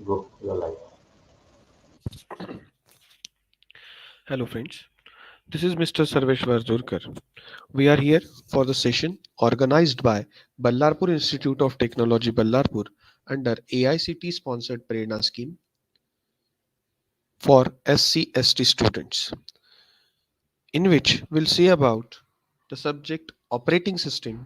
Go, your life. Hello, friends. This is Mr. Sarveshwar Durkar. We are here for the session organized by Ballarpur Institute of Technology, Ballarpur, under AICT sponsored Prerna scheme for SC/ST students, in which we'll see about the subject operating system,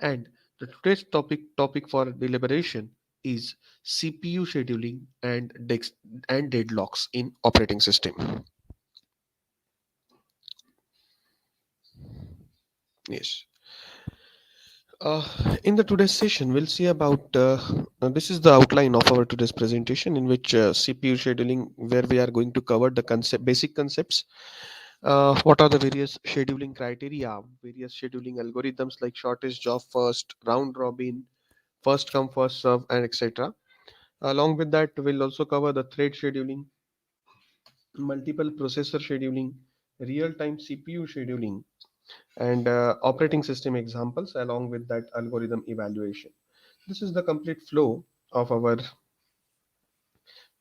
and the today's topic for deliberation is CPU scheduling and deadlocks in operating system. Yes. In the today's session, we'll see about this is the outline of our today's presentation, in which CPU scheduling, where we are going to cover the basic concepts. What are the various scheduling criteria, various scheduling algorithms like shortest job first, round robin, first come first serve, and etc. Along with that, we'll also cover the thread scheduling, multiple processor scheduling, real-time CPU scheduling, and operating system examples along with that algorithm evaluation. This is the complete flow of our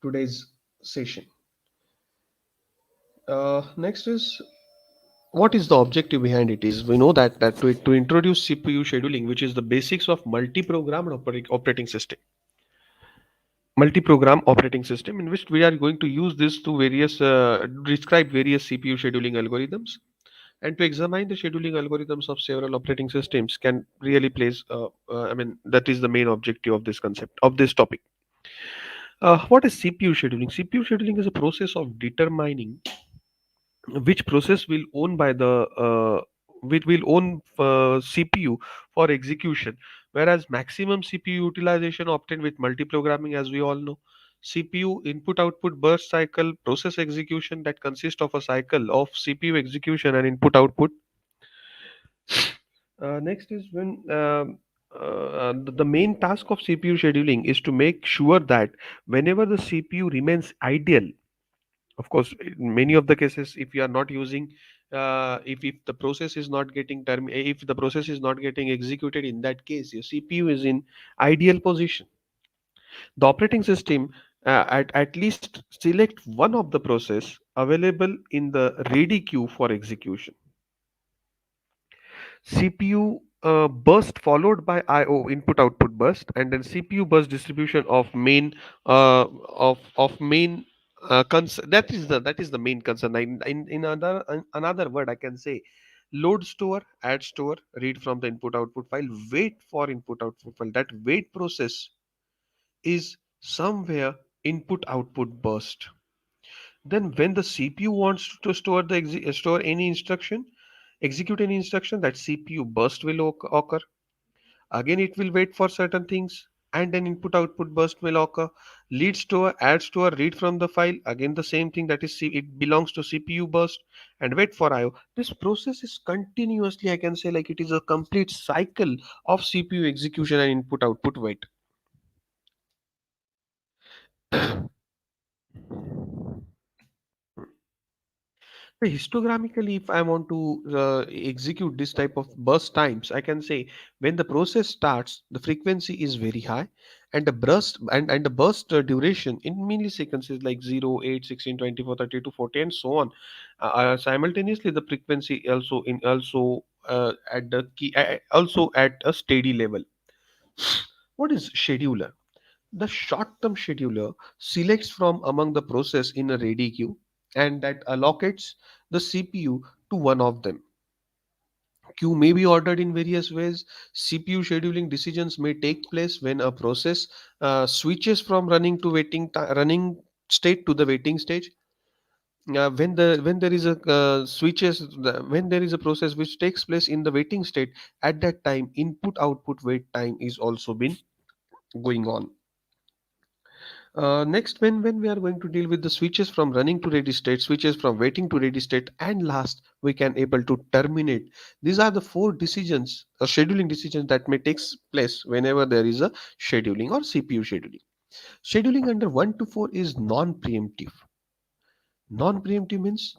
today's session. Next is, what is the objective behind it is, we know that to introduce CPU scheduling, which is the basics of multi-program operating system, in which we are going to use this to various describe various CPU scheduling algorithms, and to examine the scheduling algorithms of several operating systems can really place I mean, that is the main objective of this concept of this topic. What is CPU scheduling? CPU scheduling is a process of determining which process will own by the which will own CPU for execution, whereas maximum CPU utilization obtained with multiprogramming, as we all know. CPU input output burst cycle process execution that consists of a cycle of CPU execution and input output. Next is when the main task of CPU scheduling is to make sure that whenever the CPU remains idle, of course, in many of the cases, if you are not using, if the process is not getting if the process is not getting executed, in that case, your CPU is in ideal position. The operating system at least select one of the process available in the ready queue for execution. CPU burst followed by IO input output burst, and then CPU burst distribution of main main that is the main concern. In another word, I can say load store, add store, read from the input output file, wait for input output file. That wait process is somewhere input output burst. Then when the CPU wants to store store any instruction, execute any instruction, that CPU burst will occur. Again, it will wait for certain things, and then input output burst will occur. Lead store, add store, read from the file. Again, the same thing, that is it belongs to CPU burst, and wait for IO. This process is continuously, I can say, like it is a complete cycle of CPU execution and input output wait. Histogramically, if I want to execute this type of burst times, I can say when the process starts, the frequency is very high, and the burst duration in milliseconds is like 0, 8, 16, 24, 32, 40, and so on. Simultaneously, the frequency also at the key also at a steady level. What is scheduler? The short-term scheduler selects from among the process in a ready queue, and that allocates the CPU to one of them. Queue may be ordered in various ways. CPU scheduling decisions may take place when a process switches from running state to the waiting stage. When there is a when there is a process which takes place in the waiting state, at that time input output wait time is also been going on. Next, when we are going to deal with the switches from running to ready state, switches from waiting to ready state, and last we can able to terminate. These are the four decisions, scheduling decisions that may takes place whenever there is a scheduling or CPU scheduling. Scheduling under 1 to 4 is non-preemptive. Non-preemptive means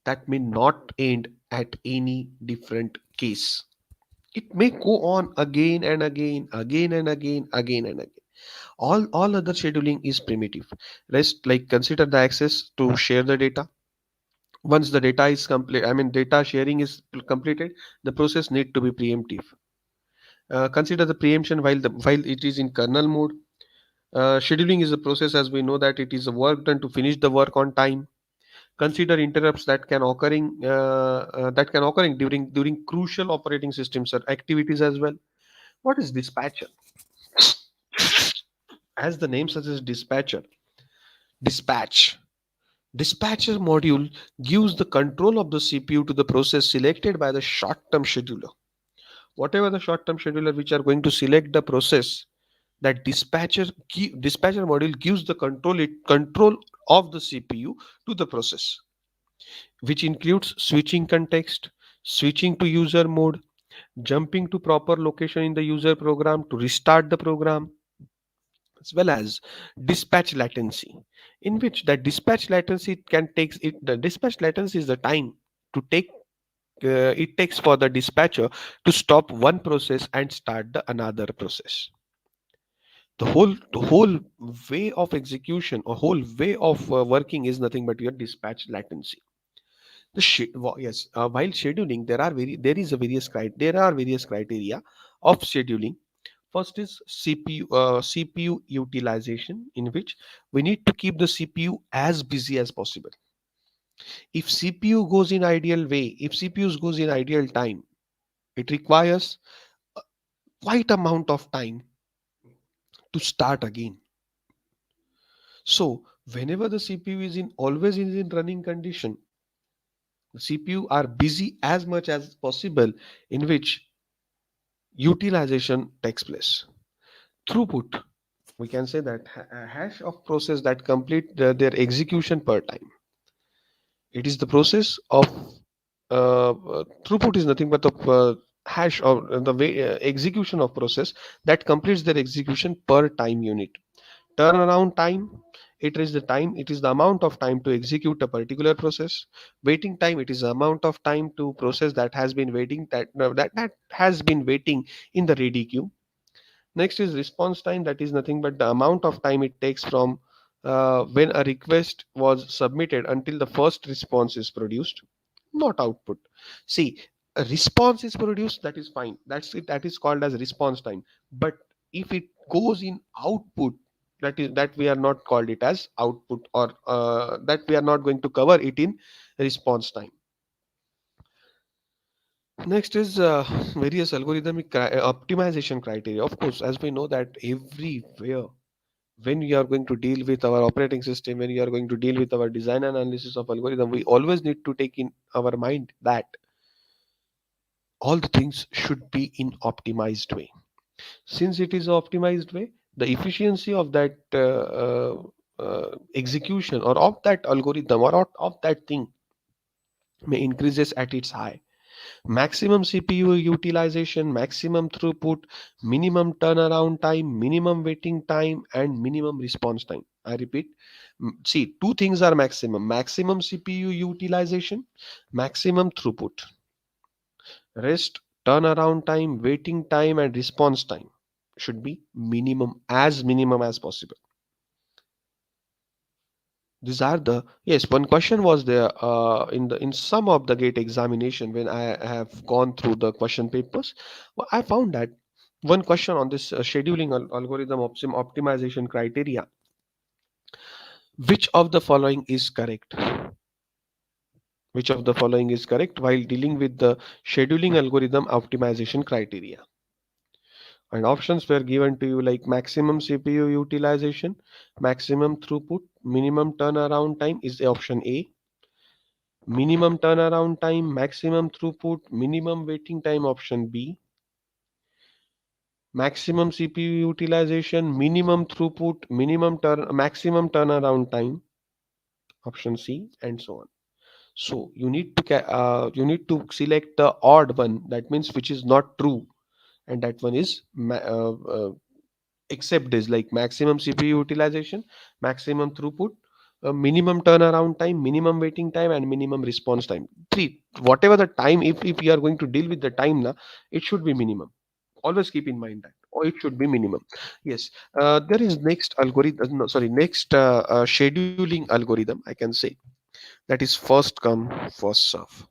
that may not end at any different case. It may go on again and again, again and again, again and again. All other scheduling is primitive. Rest, like consider the access to share the data. Once the data is complete, I mean data sharing is completed, the process need to be preemptive. Consider the preemption while it is in kernel mode. Scheduling is a process, as we know, that it is a work done to finish the work on time. Consider interrupts that can occurring during crucial operating systems or activities as well. What is dispatcher? As the name suggests, dispatch. Dispatcher module gives the control of the CPU to the process selected by the short-term scheduler. Whatever the short-term scheduler which are going to select the process, that dispatcher module gives the control of the CPU to the process, which includes switching context, switching to user mode, jumping to proper location in the user program to restart the program, as well as dispatch latency, in which the dispatch latency can takes it the dispatch latency is the time to take it takes for the dispatcher to stop one process and start the another process. The whole way of execution or whole way of working is nothing but your dispatch latency. Yes, while scheduling, there are various criteria of scheduling. First is CPU utilization, in which we need to keep the CPU as busy as possible. If CPUs goes in ideal time, it requires quite amount of time to start again. So whenever the CPU is in always is in running condition, the CPU are busy as much as possible, in which utilization takes place. Throughput, we can say that a hash of process that complete their execution per time. It is the process of throughput is nothing but the hash or the way execution of process that completes their execution per time unit. Turnaround time, it is the amount of time to execute a particular process. Waiting time, it is the amount of time to process that has been waiting that no, that has been waiting in the ready queue. Next is response time, that is nothing but the amount of time it takes from when a request was submitted until the first response is produced, not output. See, a response is produced, that is fine. That's it. That is called as response time. But if it goes in output, that we are not called it as output, or that we are not going to cover it in response time. Next is various optimization criteria. Of course, as we know that everywhere, when we are going to deal with our operating system, when we are going to deal with our design and analysis of algorithm, we always need to take in our mind that all the things should be in optimized way. Since it is optimized way, the efficiency of that execution or of that algorithm or of that thing may increases at its high. Maximum CPU utilization, maximum throughput, minimum turnaround time, minimum waiting time, and minimum response time. I repeat, see, two things are maximum CPU utilization, maximum throughput. Rest, turnaround time, waiting time, and response time should be minimum as possible. These are the yes. One question was there in some of the gate examination when I have gone through the question papers. Well, I found that one question on this scheduling algorithm optimization criteria. Which of the following is correct? Which of the following is correct while dealing with the scheduling algorithm optimization criteria? And options were given to you like maximum CPU utilization, maximum throughput, minimum turnaround time is the option A. Minimum turnaround time, maximum throughput, minimum waiting time, option B. Maximum CPU utilization, minimum throughput, maximum turnaround time, option C, and so on. So you need to select the odd one. That means which is not true, and that one is except is like maximum CPU utilization, maximum throughput, minimum turnaround time, minimum waiting time, and minimum response time. Three, whatever the time, if you are going to deal with the time, na, it should be minimum. Always keep in mind that. or it should be minimum. Yes, there is next algorithm. No, sorry, next scheduling algorithm, I can say, that is first come first serve.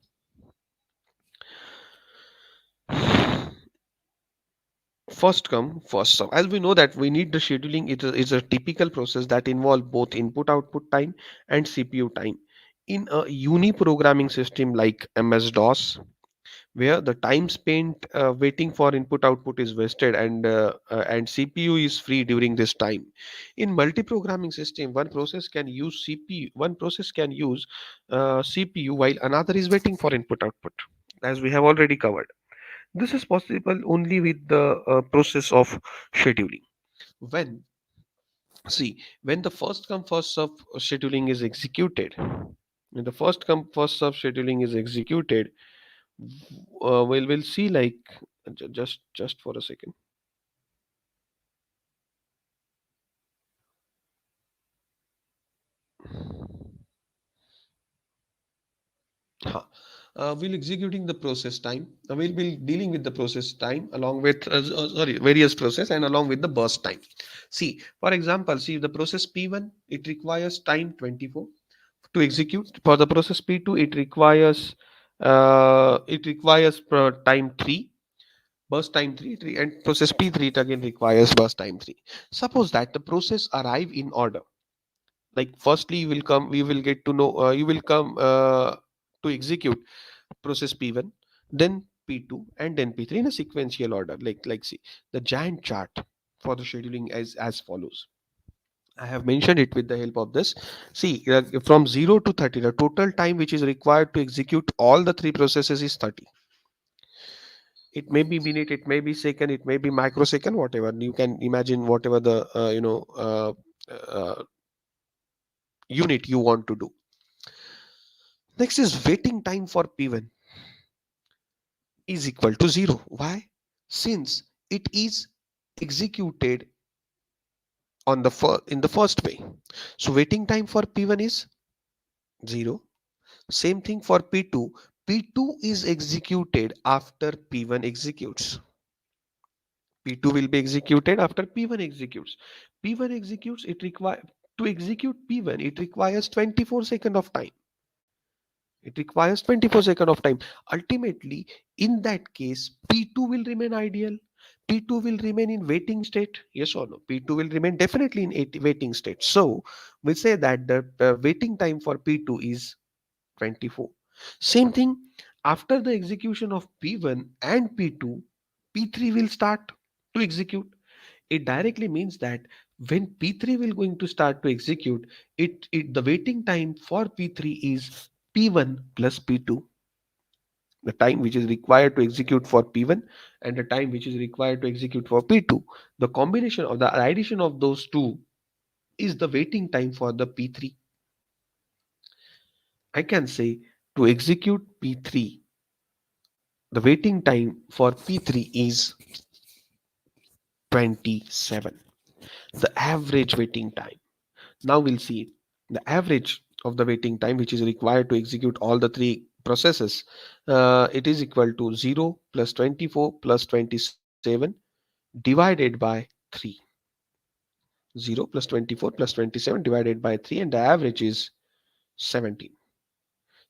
First come first serve. As we know that we need the scheduling, it is a typical process that involve both input output time and CPU time. In a uni-programming system like MS-DOS, where the time spent waiting for input output is wasted, and CPU is free during this time. In multi-programming system, one process can use CPU while another is waiting for input output, as we have already covered. This is possible only with the process of scheduling. When when the first come first serve scheduling is executed, when the first come first serve scheduling is executed, we'll see like just for a second. Huh. We'll executing the process time. We'll be dealing with the process time along with various process and along with the burst time. See, for example, see the process P1, it requires time 24 to execute. For the process P2, it requires time 3, burst time 3, and process P3 it again requires burst time 3. Suppose that the process arrive in order. Like firstly, you will come, we will get to know, you will come to execute process P1, then P2, and then P3 in a sequential order. Like see the giant chart for the scheduling as follows. I have mentioned it with the help of this. See, from 0 to 30, the total time which is required to execute all the three processes is 30. It may be minute, it may be second, it may be microsecond, whatever. You can imagine whatever the unit you want to do. Next is waiting time for P1 is equal to 0. Why? Since it is executed in the first way. So waiting time for P1 is 0. Same thing for P2. P2 is executed after P1 executes. P2 will be executed after P1 executes. P1 executes, it require to execute P1, it requires 24 second of time. It requires 24 second of time. Ultimately, in that case, P2 will remain ideal. P2 will remain in waiting state. Yes or no? P2 will remain definitely in waiting state. So we say that the waiting time for P2 is 24. Same thing after the execution of P1 and P2, P3 will start to execute. It directly means that when P3 will going to start to execute, it the waiting time for P3 is P1 plus P2. The time which is required to execute for P1 and the time which is required to execute for P2. The combination of the addition of those two is the waiting time for the P3. I can say to execute P3, the waiting time for P3 is 27. The average waiting time. Now we'll see the average of the waiting time which is required to execute all the three processes. It is equal to 0 plus 24 plus 27 divided by 3. 0 plus 24 plus 27 divided by 3, and the average is 17.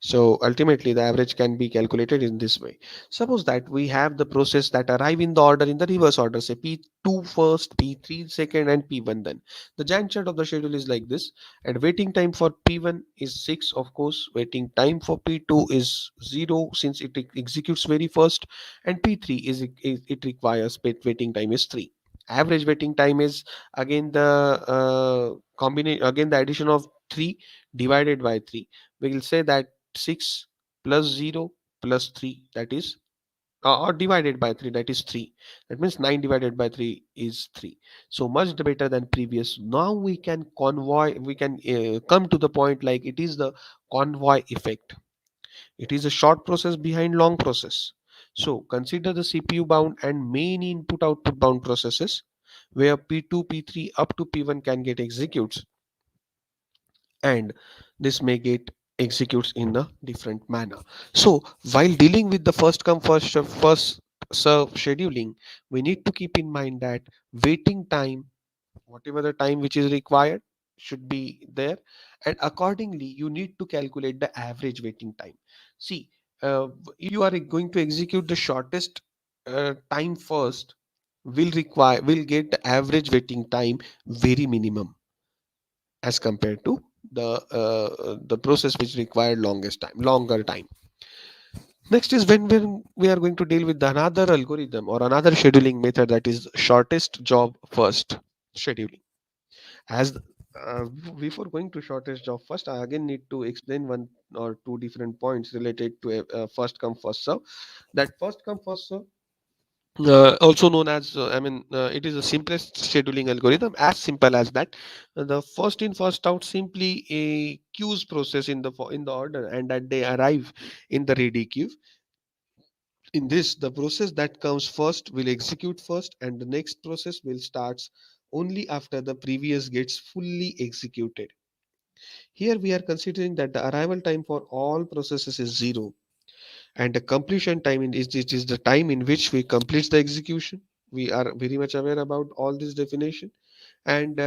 So ultimately, the average can be calculated in this way. Suppose that we have the process that arrive in the order in the reverse order, say P2 first, P3 second, and P1 then. The Gantt chart of the schedule is like this, and waiting time for P1 is 6, of course. Waiting time for P2 is 0 since it executes very first, and P3 it requires waiting time is 3. Average waiting time is again the combination, again the addition of 3 divided by 3. We will say that 6 plus 0 plus 3, that is or divided by 3, that is 3. That means 9 divided by 3 is 3. So much better than previous. Now we can come to the point like it is the convoy effect. It is a short process behind long process. So consider the CPU bound and main input output bound processes where P2 P3 up to P1 can get executes, and this may get executes in a different manner. So while dealing with the first come first serve scheduling, we need to keep in mind that waiting time, whatever the time which is required, should be there, and accordingly you need to calculate the average waiting time. See, if you are going to execute the shortest time first, will get the average waiting time very minimum as compared to the process which required longest time longer time. Next is when we are going to deal with another algorithm or another scheduling method, that is shortest job first scheduling. As uh, before going to shortest job first, I again need to explain one or two different points related to first come first serve. That first come first serve, also known as it is the simplest scheduling algorithm, as simple as that. The first in first out, simply a queues process in the order, and that they arrive in the ready queue. In this, the process that comes first will execute first, and the next process will starts only after the previous gets fully executed. Here we are considering that the arrival time for all processes is 0, and the completion time it is the time in which we complete the execution. We are very much aware about all this definition, and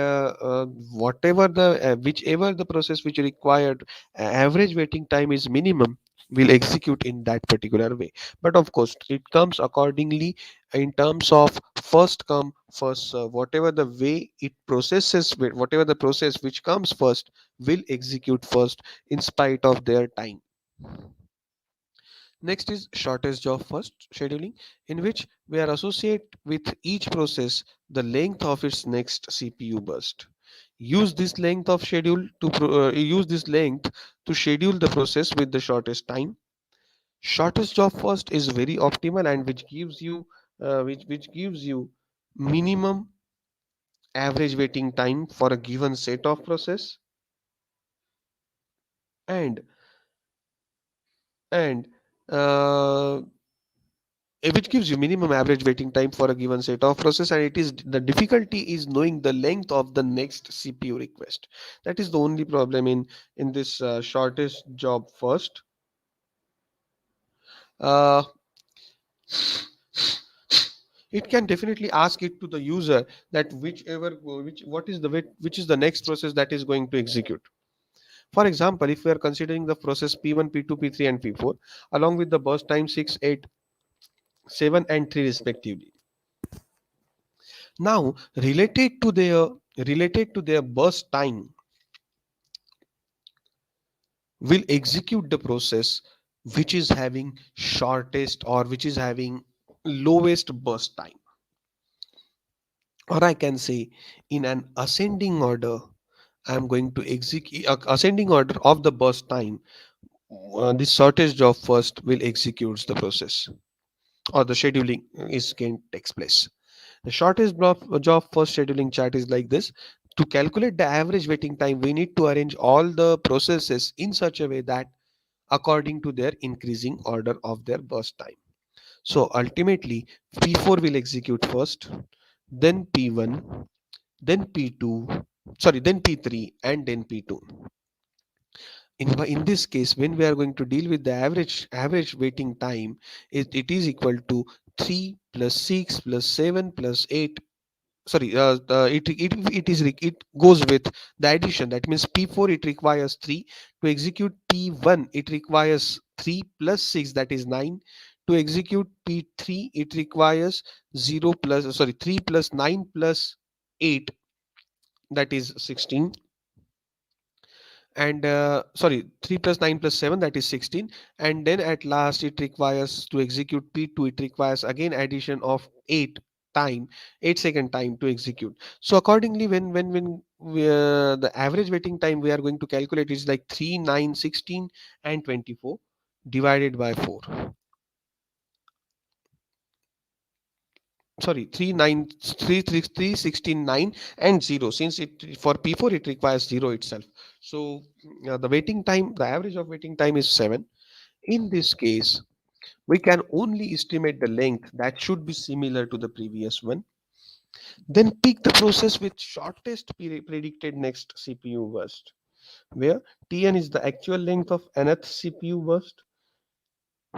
whatever the whichever the process which required average waiting time is minimum, will execute in that particular way. But of course it comes accordingly in terms of first come first serve. Whatever the way it processes, whatever the process which comes first will execute first in spite of their time. Next is shortest job first scheduling, in which we are associate with each process the length of its next CPU burst. Use this length of schedule to use this length to schedule the process with the shortest time. Shortest job first is very optimal, and which gives you minimum average waiting time for a given set of process, and and uh, which gives you minimum average waiting time for a given set of process, and it is the difficulty is knowing the length of the next CPU request. That is the only problem in this shortest job first. uh, it can definitely ask it to the user that which what is the which is the next process that is going to execute. For example, if we are considering the process P1, P2, P3 and P4 along with the burst time 6, 8, 7 and 3 respectively. Now, related to their burst time, will execute the process which is having shortest or which is having lowest burst time. Or I can say, in an ascending order, I'm going to execute ascending order of the burst time. The shortest job first will executes the process, or the scheduling is going takes place. The shortest job first scheduling chart is like this. To calculate the average waiting time, we need to arrange all the processes in such a way that according to their increasing order of their burst time. So ultimately, P4 will execute first, then P1, then P2, then P3, and then P2. In this case, when we are going to deal with the average waiting time, it is equal to 3 plus 6 plus 7 plus 8. Sorry, it goes with the addition. That means P4 it requires 3 to execute. P1 it requires 3 plus 6, that is 9. To execute P3 it requires 0 plus, 3 plus 9 plus 8, that is 16. And 3 plus 9 plus 7, that is 16. And then at last it requires to execute P2, it requires again addition of 8 time, 8 second time to execute. So accordingly, the average waiting time we are going to calculate is like 3, 9, 16 and 24 divided by 4. Sorry, 3, 9, 3, 3, 3, 16, 9 and 0, since it for P4 it requires 0 itself. So the waiting time, the average of waiting time is 7. In this case, we can only estimate the length that should be similar to the previous one. Then pick the process with shortest predicted next CPU burst, where Tn is the actual length of nth CPU burst,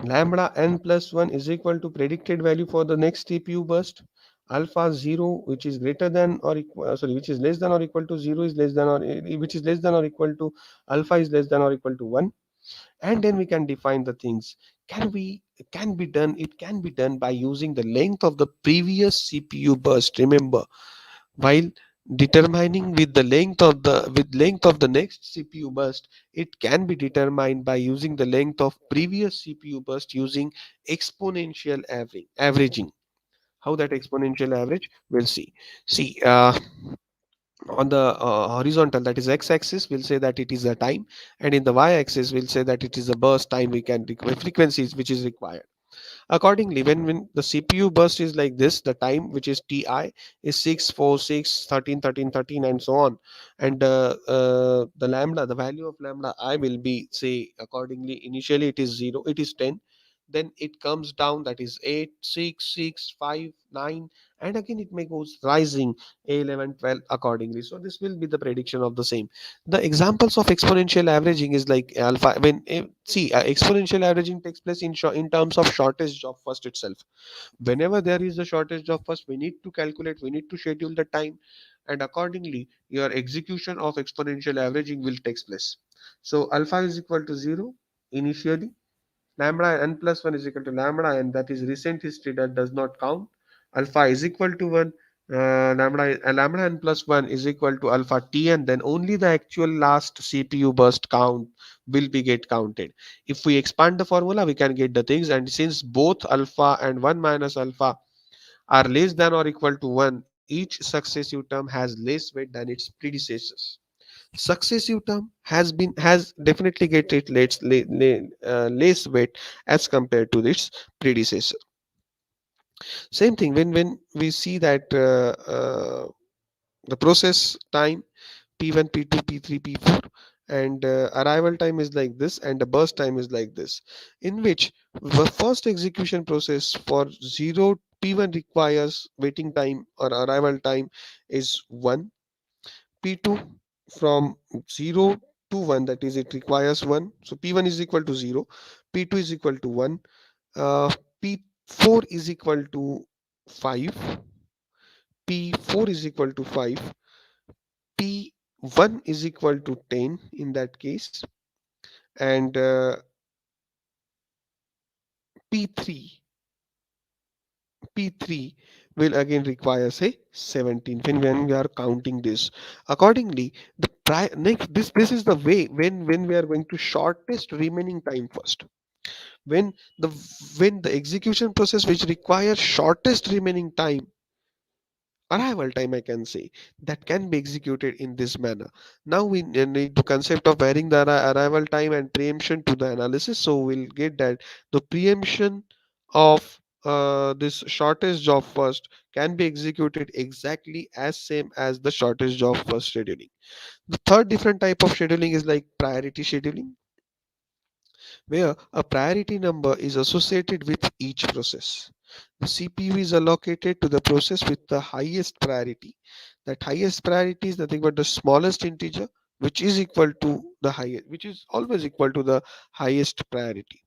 Lambda n plus 1 is equal to predicted value for the next CPU burst. Alpha 0, which is greater than or equal, which is less than or equal to 0 is less than or which is less than or equal to alpha is less than or equal to 1. And then we can define the things. Can we can be done it can be done by using the length of the previous CPU burst. Remember, while determining with length of the next CPU burst, it can be determined by using the length of previous CPU burst using exponential averaging. How that exponential average, we'll see. See, on the horizontal, that is x-axis, we'll say that it is the time, and in the y-axis we'll say that it is the burst time we can frequencies which is required. Accordingly, when the CPU burst is like this, the time which is Ti is 6, 4, 6, 13, 13, 13, and so on. And the lambda, the value of lambda I will be, say, accordingly, initially it is 0, it is 10. Then it comes down, that is 8, 6, 6, 5, 9, and again it may goes rising 11, 12 accordingly. So this will be the prediction of the same. The examples of exponential averaging is like alpha. Exponential averaging takes place in terms of shortest job first itself. Whenever there is a shortest job first, we need to calculate, we need to schedule the time, and accordingly your execution of exponential averaging will take place. So alpha is equal to 0 initially. Lambda n plus 1 is equal to lambda n, that is recent history that does not count. Alpha is equal to 1. Lambda n plus 1 is equal to alpha tn, then only the actual last CPU burst count will be get counted. If we expand the formula, we can get the things, and since both alpha and 1 minus alpha are less than or equal to 1, each successive term has less weight than its predecessors. Successive term has definitely get it less weight as compared to its predecessor. Same thing when we see that the process time p1, p2, p3, p4, and arrival time is like this, and the burst time is like this, in which the first execution process for 0 p1 requires waiting time or arrival time is 1. P2 from 0 to 1, that is it requires 1, so P1 is equal to 0, P2 is equal to 1, uh, P4 is equal to 5, P4 is equal to 5, P1 is equal to 10 in that case, and P3 P3 will again require say 17 when we are counting this. Accordingly, next this is the way when we are going to shortest remaining time first. When the when the execution process which requires shortest remaining time, arrival time I can say, that can be executed in this manner. Now we need the concept of varying the arrival time and preemption to the analysis. So we'll get that the preemption of this shortest job first can be executed exactly as same as the shortest job first scheduling. The third different type of scheduling is like priority scheduling, where a priority number is associated with each process. The CPU is allocated to the process with the highest priority. That highest priority is nothing but the smallest integer, which is equal to the highest, which is always equal to the highest priority.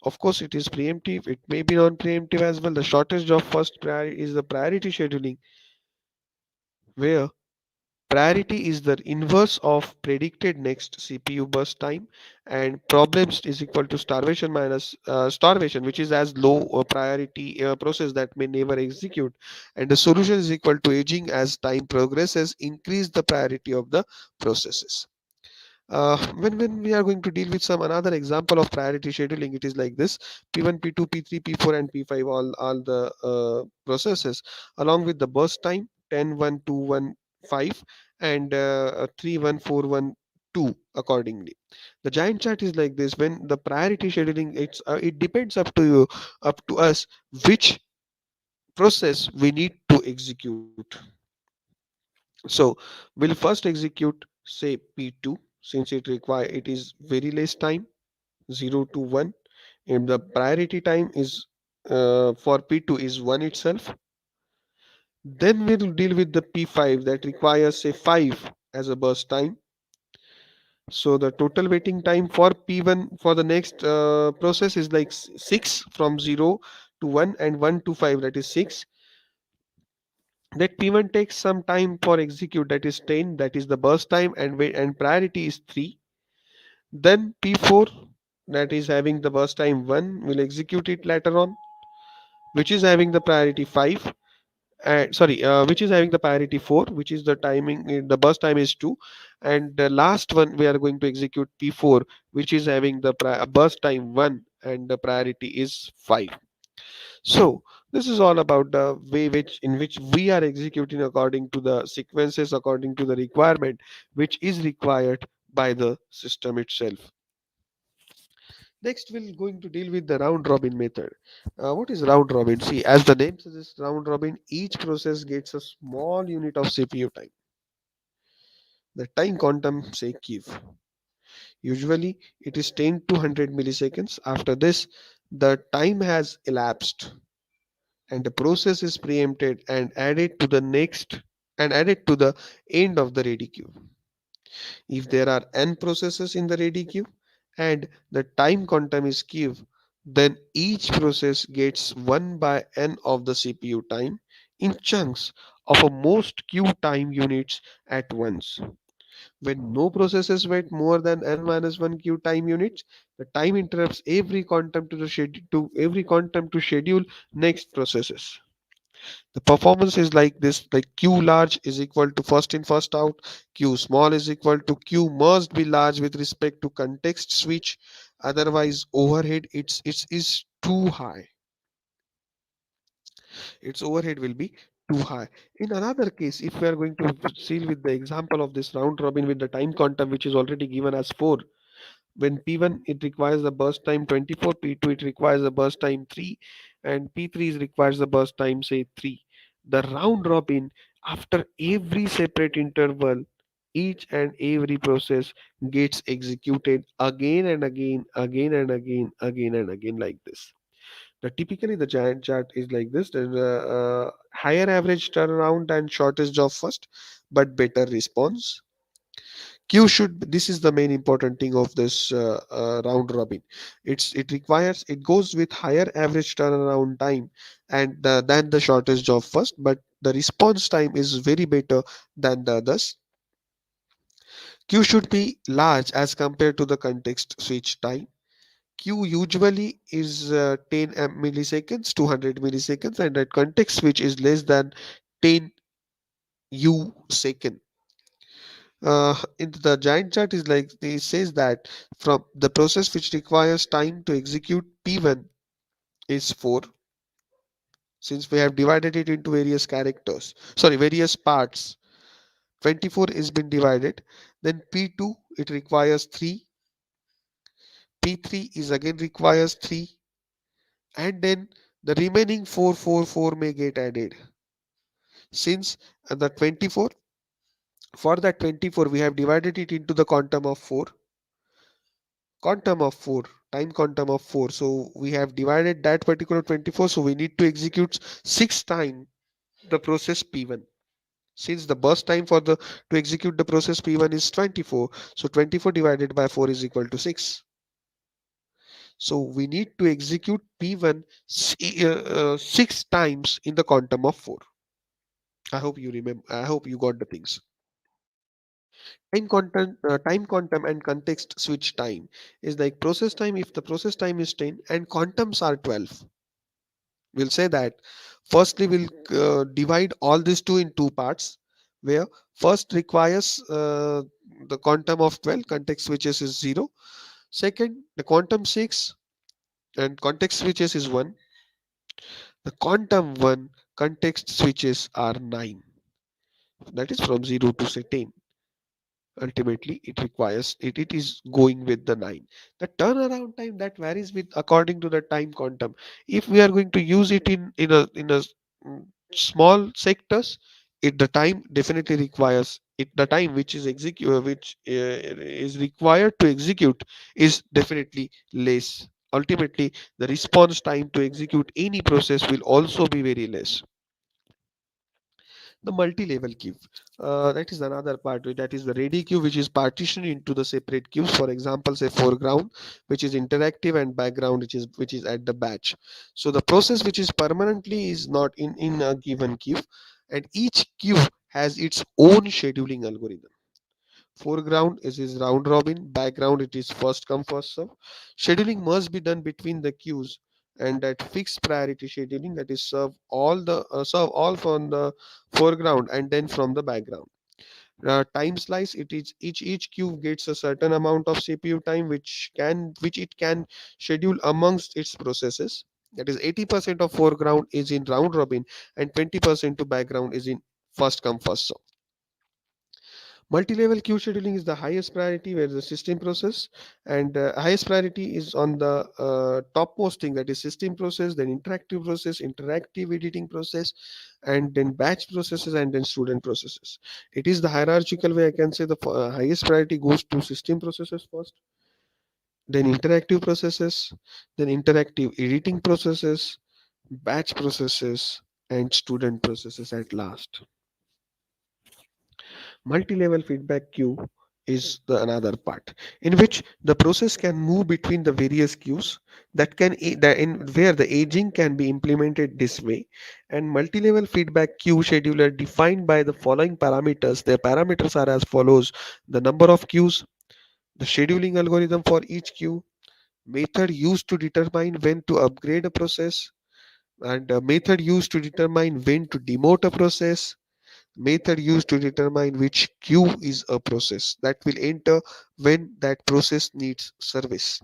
Of course, it is preemptive, it may be non-preemptive as well. The shortest job first priority is the priority scheduling, where priority is the inverse of predicted next CPU burst time, and problems is equal to starvation minus starvation, which is as low priority process that may never execute, and the solution is equal to aging as time progresses, increase the priority of the processes. When we are going to deal with some another example of priority scheduling, it is like this: P1, P2, P3, P4, and P5, all the processes, along with the burst time 10, 1, 2, 1, 5, and 3, 1, 4, 1, 2 accordingly. The giant chart is like this. When the priority scheduling, it depends up to you, up to us, which process we need to execute. So we'll first execute say P2, since it is very less time, 0 to 1, and the priority time is for P2 is 1 itself. Then we'll deal with the P5 that requires say 5 as a burst time. So the total waiting time for P1 for the next process is like 6 from 0 to 1 and 1 to 5, that is 6. That P1 takes some time for execute, that is 10, that is the burst time, and priority is 3. Then P4, that is having the burst time 1, will execute it later on, which is having the priority 5. Which is having the priority 4, which is the timing, the burst time is 2. And the last one we are going to execute P4, which is having the burst time 1 and the priority is 5. So this is all about the way which in which we are executing according to the sequences, according to the requirement which is required by the system itself. Next, we're going to deal with the round robin method. What is round robin? See, as the name suggests, round robin, each process gets a small unit of CPU time. The time quantum, say Q. Usually, it is 10 to 100 milliseconds. After this, the time has elapsed and the process is preempted and added to the next and added to the end of the ready queue. If there are n processes in the ready queue and the time quantum is q, then each process gets 1 by n of the CPU time in chunks of a most queue time units at once. When no processes wait more than n minus 1 queue time units, the time interrupts every quantum to schedule next processes. The performance is like this, like q large is equal to first in first out, q small is equal to q must be large with respect to context switch, otherwise overhead it's is too high, its overhead will be too high. In another case, if we are going to deal with the example of this round robin with the time quantum which is already given as 4, when P1 it requires the burst time 24, P2 it requires the burst time 3, and P3 is requires the burst time say 3. The round robin, after every separate interval, each and every process gets executed again and again, again and again, again and again, like this. Typically the giant chart is like this. There's a higher average turnaround and shortest job first, but better response. Q should, this is the main important thing of this round robin. It requires, it goes with higher average turnaround time and than the shortest job first, but the response time is very better than the others. Q should be large as compared to the context switch time. Q usually is 10 milliseconds, 200 milliseconds, and that context switch is less than 10 u second. In the giant chart is like it says that from the process which requires time to execute P1 is 4, since we have divided it into various characters, sorry, various parts. 24 is been divided. Then P2 it requires 3, P3 is again requires 3, and then the remaining 4 may get added. Since the 24, for that 24 we have divided it into the quantum of 4, time quantum of 4, so we have divided that particular 24, so we need to execute 6 times the process P1. Since the burst time for the to execute the process P1 is 24, so 24 divided by 4 is equal to 6. So we need to execute P1 6 times in the quantum of 4. I hope you remember, I hope you got the things. Time quantum and context switch time is like process time. If the process time is 10 and quantums are 12, we'll say that firstly we'll divide all these two in two parts, where first requires the quantum of 12, context switches is 0. Second, the quantum 6 and context switches is 1. The quantum 1 context switches are 9. That is from 0 to say 10. Ultimately it is going with the 9. The turnaround time that varies with according to the time quantum. If we are going to use it in a small sectors, it the time definitely requires it, the time which is is required to execute is definitely less. Ultimately the response time to execute any process will also be very less. The multi-level queue. That is another part. That is the ready queue, which is partitioned into the separate queues. For example, say foreground, which is interactive, and background, which is at the batch. So the process which is permanently is not in a given queue, and each queue has its own scheduling algorithm. Foreground is round robin, background it is first come first serve. Scheduling must be done between the queues, and that fixed priority scheduling, that is serve all from the foreground and then from the background. Time slice, it is each queue gets a certain amount of CPU time which it can schedule amongst its processes. That is 80% of foreground is in round robin, and 20% to background is in first come first serve. Multi-level queue scheduling is the highest priority where the system process, and highest priority is on the topmost thing, that is system process, then interactive process, interactive editing process, and then batch processes, and then student processes. It is the hierarchical way I can say. The highest priority goes to system processes first, then interactive processes, then interactive editing processes, batch processes, and student processes at last. Multi-level feedback queue is the another part in which the process can move between the various queues, that can in where the aging can be implemented this way. And multi-level feedback queue scheduler defined by the following parameters. Their parameters are as follows: the number of queues, the scheduling algorithm for each queue, method used to determine when to upgrade a process, and a method used to determine when to demote a process, method used to determine which queue is a process that will enter when that process needs service.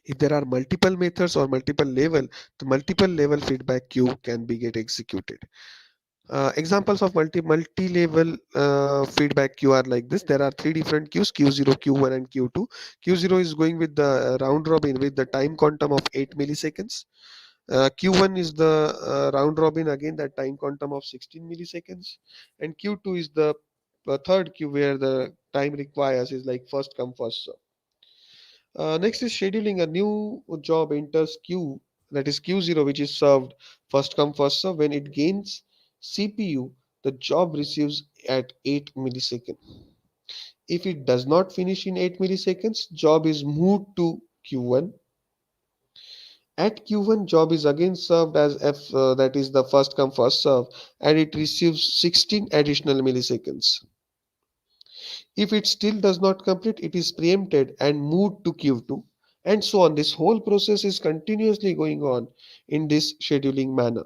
If there are multiple methods or multiple level, the multiple level feedback queue can be get executed. Examples of multi level feedback queue are like this. There are three different queues: q0, q1, and q2. Q0 is going with the round robin with the time quantum of 8 milliseconds. Q1 is the round robin, again that time quantum of 16 milliseconds, and Q2 is the third queue where the time requires is like first come first serve. Next is scheduling. A new job enters queue, that is Q0, which is served first come first serve. When it gains CPU, the job receives at 8 milliseconds. If it does not finish in 8 milliseconds, job is moved to Q1. At Q1, job is again served as F, that is the first come first serve, and it receives 16 additional milliseconds. If it still does not complete, it is preempted and moved to Q2, and so on. This whole process is continuously going on in this scheduling manner.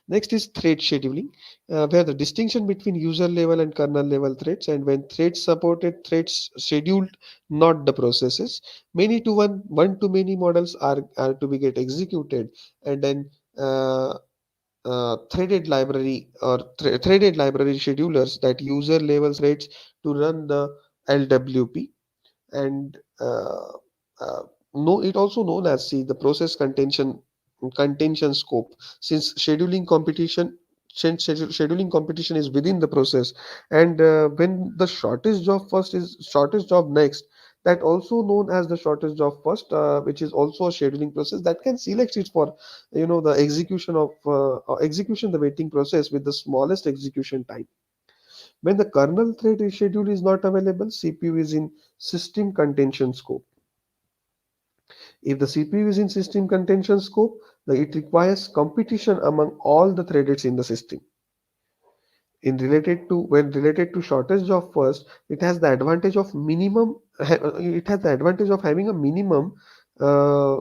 Next is thread scheduling, where the distinction between user level and kernel level threads, and when threads supported, threads scheduled, not the processes. Many to one to many models are to be get executed, and then threaded library schedulers, that user level threads to run the LWP, and no, it also known as, see, the process contention scope. Since scheduling competition is within the process, and when the shortest job first is shortest job next, that also known as the shortest job first, which is also a scheduling process that can select it for the execution the waiting process with the smallest execution time. When the kernel thread schedule is not available, CPU is in system contention scope. If the CPU is in system contention scope, it requires competition among all the threads in the system. When related to shortest job first, it has the advantage of having a minimum uh,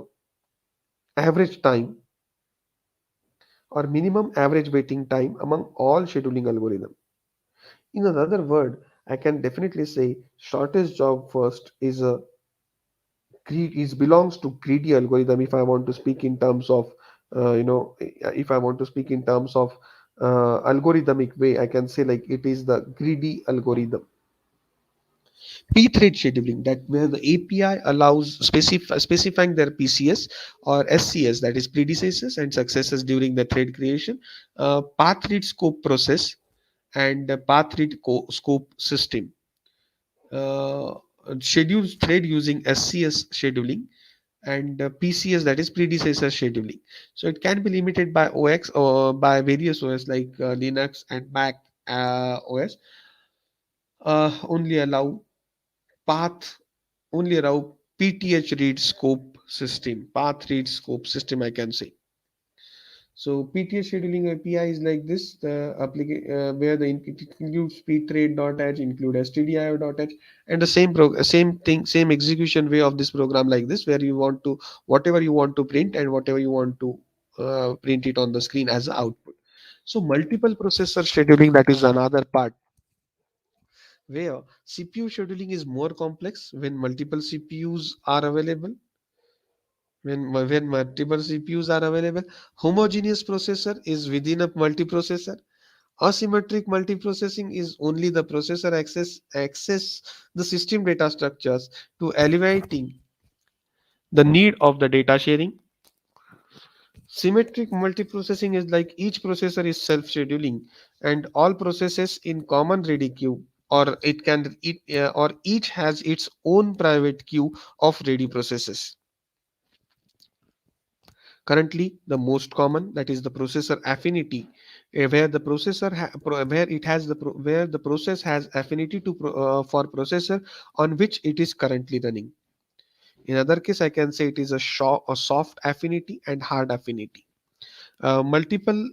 average time or minimum average waiting time among all scheduling algorithm. In another word, I can definitely say shortest job first belongs to greedy algorithm. If I want to speak in terms of if I want to speak in terms of algorithmic way, I can say like it is the greedy algorithm. P-thread scheduling, that where the API allows specifying their PCS or SCS, that is predecessors and successors during the thread creation, path read scope process, and path read scope system. uh, Schedules thread using SCS scheduling, and PCS, that is predecessor scheduling. So it can be limited by OX or by various OS like Linux and Mac OS. Only allow path, only allow PTH read scope system, path read scope system, I can say. So PTH scheduling API is like this, the where it includes pthread.h, include stdio.h, and the same thing, same execution way of this program like this, where you want to whatever you want to print and whatever you want to print it on the screen as a output. So multiple processor scheduling, that is another part where CPU scheduling is more complex when multiple CPUs are available. When multiple CPUs are available, homogeneous processor is within a multiprocessor. Asymmetric multiprocessing is only the processor access the system data structures to alleviating the need of the data sharing. Symmetric multiprocessing is like each processor is self-scheduling and all processes in common ready queue, or or each has its own private queue of ready processes. Currently, the most common, that is the processor affinity, where the where it has where the process has affinity for processor on which it is currently running. In other case, I can say it is a soft affinity and hard affinity. Multiple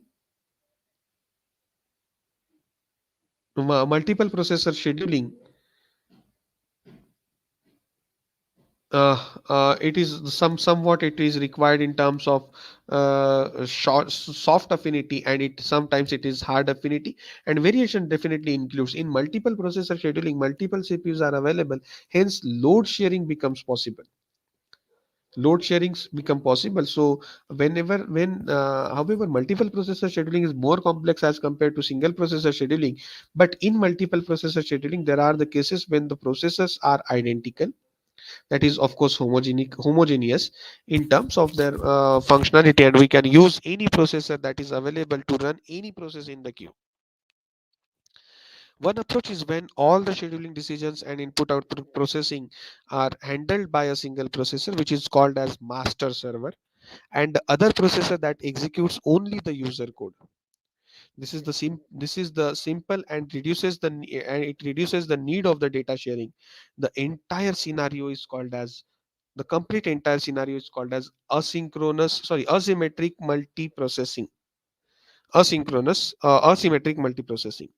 multiple processor scheduling, it is somewhat it is required in terms of soft affinity, and it sometimes it is hard affinity, and variation definitely includes in multiple processor scheduling. Multiple CPUs are available, hence load sharings become possible. So however, multiple processor scheduling is more complex as compared to single processor scheduling. But in multiple processor scheduling, there are the cases when the processors are identical, that is of course homogeneous in terms of their functionality, and we can use any processor that is available to run any process in the queue. One approach is when all the scheduling decisions and input output processing are handled by a single processor, which is called as master server, and the other processor that executes only the user code. This is the simple and and it reduces the need of the data sharing. The entire scenario is called as the complete entire scenario is called as asymmetric multiprocessing. Asymmetric multiprocessing.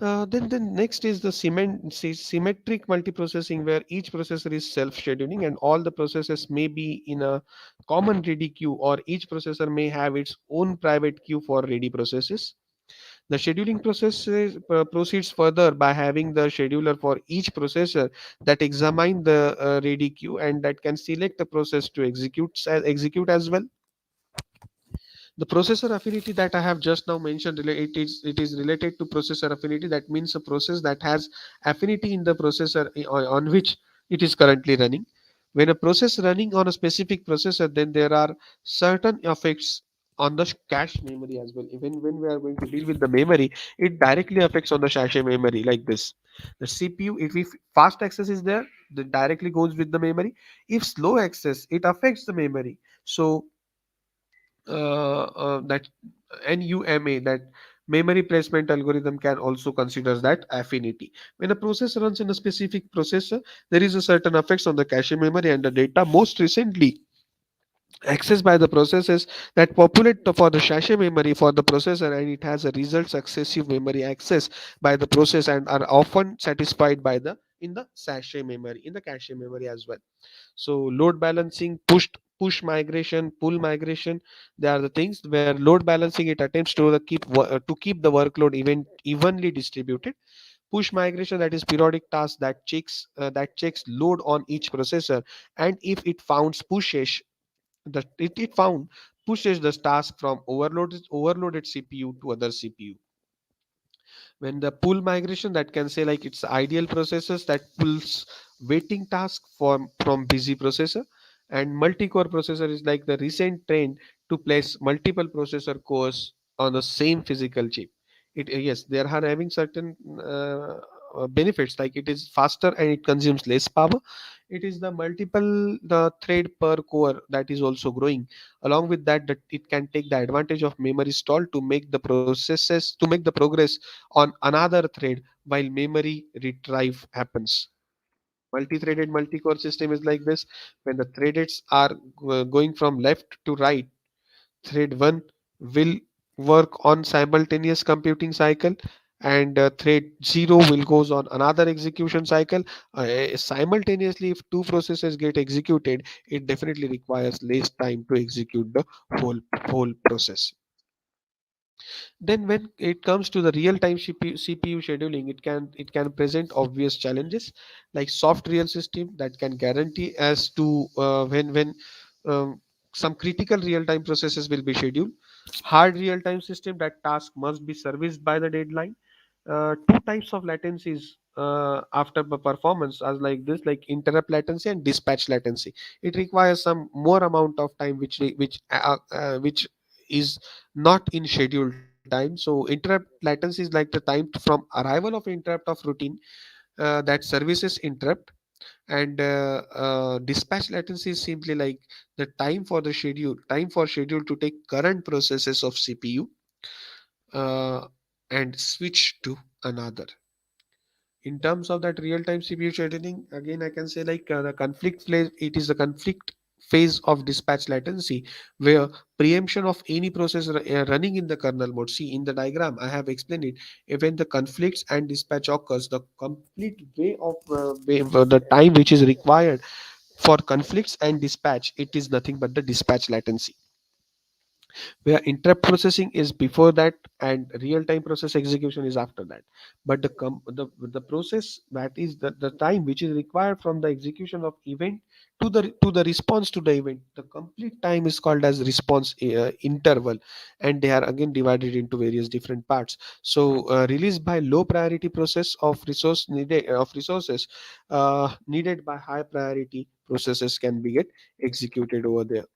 Then next is the symmetric multiprocessing, where each processor is self-scheduling and all the processes may be in a common ready queue, or each processor may have its own private queue for ready processes. The scheduling proceeds further by having the scheduler for each processor that examine the ready queue and that can select the process to execute as well. The processor affinity that I have just now mentioned, it is related to processor affinity. That means a process that has affinity in the processor on which it is currently running. When a process running on a specific processor, then there are certain effects on the cache memory as well. Even when we are going to deal with the memory, it directly affects on the cache memory like this. The CPU, if fast access is there, that directly goes with the memory. If slow access, it affects the memory. So that NUMA, that memory placement algorithm, can also consider that affinity. When a process runs in a specific processor, there is a certain effects on the cache memory and the data most recently accessed by the processes that populate for the cache memory for the processor, and it has a result successive memory access by the process and are often satisfied by the in the cache memory as well. So load balancing, push migration, pull migration, they are the things where load balancing, it attempts to to keep the workload evenly distributed. Push migration, that is periodic task that checks load on each processor, and if it founds pushes it found pushes the task from overloaded CPU to other CPU. When the pull migration, that can say like it's ideal processors that pulls waiting task from busy processor. And multi-core processor is like the recent trend to place multiple processor cores on the same physical chip. It Yes, they are having certain benefits, like it is faster and it consumes less power. It is the multiple the thread per core that is also growing. Along with that, that it can take the advantage of memory stall to make the processes to make the progress on another thread while memory retrieve happens. Multi-threaded multi-core system is like this. When the threads are going from left to right, thread 1 will work on simultaneous computing cycle, and thread 0 will goes on another execution cycle. Simultaneously, if two processes get executed, it definitely requires less time to execute the whole process. Then when it comes to the real-time CPU scheduling, it can present obvious challenges, like soft real system that can guarantee as to when um, some critical real-time processes will be scheduled. Hard real-time system that task must be serviced by the deadline. Two types of latencies after the performance as like this, like interrupt latency and dispatch latency. It requires some more amount of time which is not in scheduled time. So interrupt latency is like the time from arrival of interrupt of routine that services interrupt, and dispatch latency is simply like the time for schedule to take current processes of CPU uh, and switch to another. In terms of that real-time CPU scheduling, again I can say like the conflict phase. It is the conflict phase of dispatch latency, where preemption of any process running in the kernel mode. See, in the diagram I have explained it. When the conflicts and dispatch occurs, the complete the time which is required for conflicts and dispatch, it is nothing but the dispatch latency, where interrupt processing is before that and real time process execution is after that. But the process that is the time which is required from the execution of event to the response to the event, the complete time is called as response interval, and they are again divided into various different parts. So released by low priority process of resources needed by high priority processes can be get executed over there.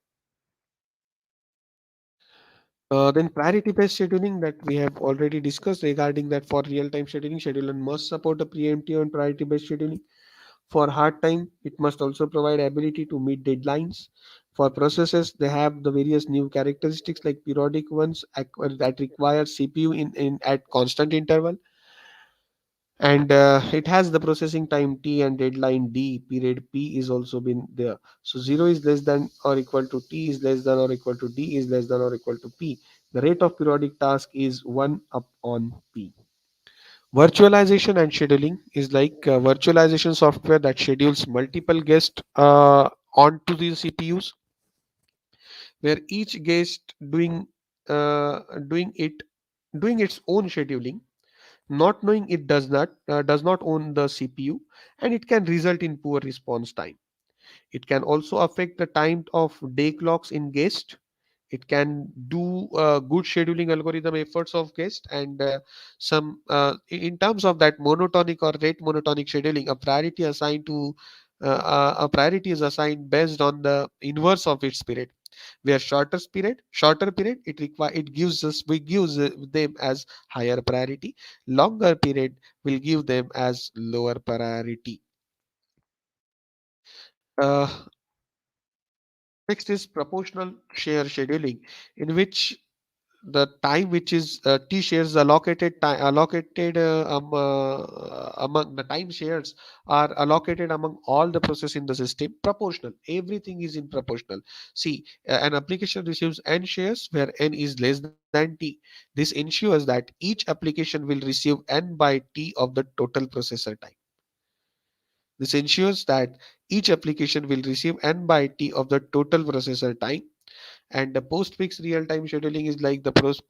Then priority-based scheduling that we have already discussed regarding that for real-time scheduling, scheduler must support a preemptive and priority-based scheduling. For hard time, it must also provide ability to meet deadlines. For processes, they have the various new characteristics like periodic ones that require CPU in at constant interval, and it has the processing time t and deadline d. Period p is also been there. So 0 is less than or equal to t is less than or equal to d is less than or equal to p. The rate of periodic task is 1 upon p. Virtualization and scheduling is like virtualization software that schedules multiple guests onto the CPUs, where each guest uh, doing it doing its own scheduling, not knowing it does not own the CPU, and it can result in poor response time. It can also affect the time of day clocks in guest. It can do good scheduling algorithm efforts of guest, and some in terms of that monotonic or rate monotonic scheduling, a priority is assigned based on the inverse of its period, where shorter period it gives us we gives them as higher priority, longer period will give them as lower priority. uh, Next is proportional share scheduling, in which the time which is t shares allocated time allocated among the time shares are allocated among all the process in the system. Proportional, everything is in proportional. See, an application receives n shares where n is less than t. This ensures that each application will receive n by t of the total processor time. This ensures that each application will receive n by t of the total processor time. And the postfix real-time scheduling is like the POSIX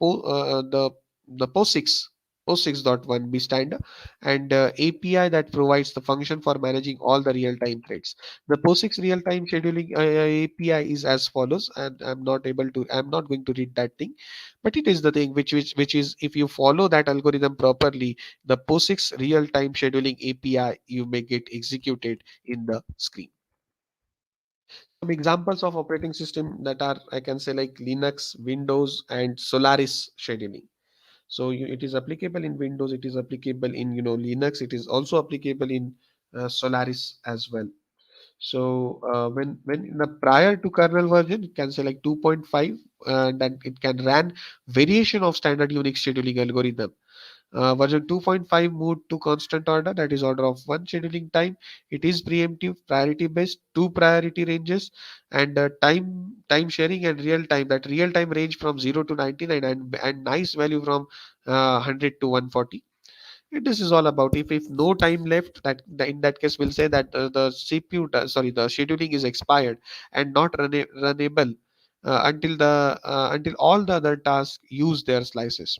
6.1b standard, and API that provides the function for managing all the real-time threads. The POSIX real-time scheduling API is as follows, and I'm not going to read that thing, but it is the thing which is, if you follow that algorithm properly, the POSIX real-time scheduling API you may get executed in the screen. Some examples of operating system that are, I can say, like Linux, Windows, and Solaris scheduling. So it is applicable in Windows, it is applicable in Linux, it is also applicable in Solaris as well. So when in the prior to kernel version, it can say like 2.5, that it can run variation of standard Unix scheduling algorithm. Version 2.5 moved to constant order, that is order of one scheduling time. It is preemptive, priority based, two priority ranges, and time sharing and real time. That real time range from 0 to 99, and nice value from 100 to 140. This is all about if no time left, in that case we'll say that the CPU sorry, the scheduling is expired and not runnable until all the other tasks use their slices.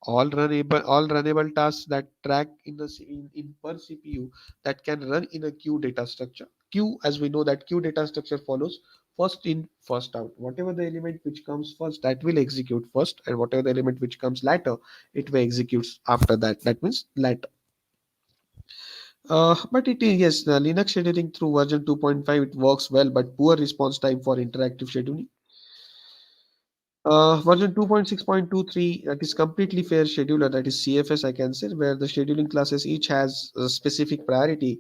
All runnable tasks that track in per CPU, that can run in a queue data structure. Queue, as we know, that queue data structure follows first in first out. Whatever the element which comes first, that will execute first, and whatever the element which comes later, it will execute after that. That means later. But it is, yes, the Linux scheduling through version 2.5, it works well, but poor response time for interactive scheduling. Version 2.6.23, that is completely fair scheduler, that is CFS, I can say, where the scheduling classes each has a specific priority,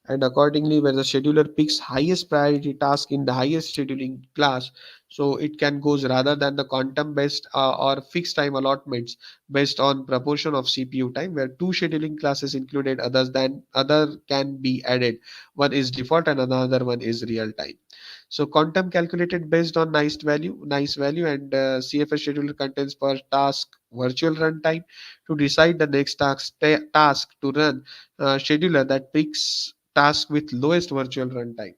and accordingly, where the scheduler picks highest priority task in the highest scheduling class, so it can goes rather than the quantum based or fixed time allotments based on proportion of CPU time, where two scheduling classes included, others than other can be added. One is default and another one is real time. So quantum calculated based on nice value, and CFS scheduler contains per task virtual runtime to decide the next task to run. Scheduler that picks task with lowest virtual runtime.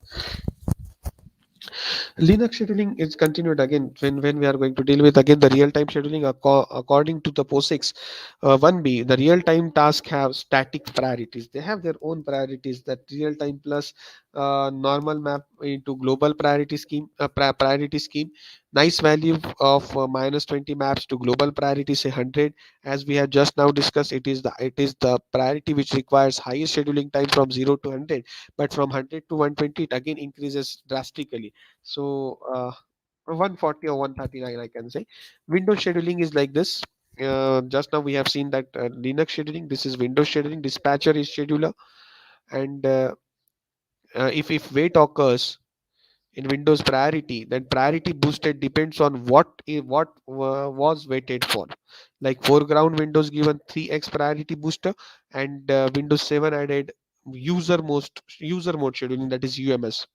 Linux scheduling is continued again when we are going to deal with again the real-time scheduling according to the POSIX 1B. The real-time task have static priorities. They have their own priorities. That real-time plus normal map into global priority scheme. Nice value of -20 maps to global priority, say 100. As we have just now discussed, it is the priority which requires highest scheduling time from 0 to 100, but from 100 to 120 it again increases drastically. So 140 or 139, I can say. Windows scheduling is like this. Just now we have seen that Linux scheduling. This is Windows scheduling. Dispatcher is scheduler, and if wait occurs in Windows priority, then priority boosted depends on what was waited for. Like foreground Windows given 3x priority booster, and Windows 7 added user mode scheduling, that is UMS.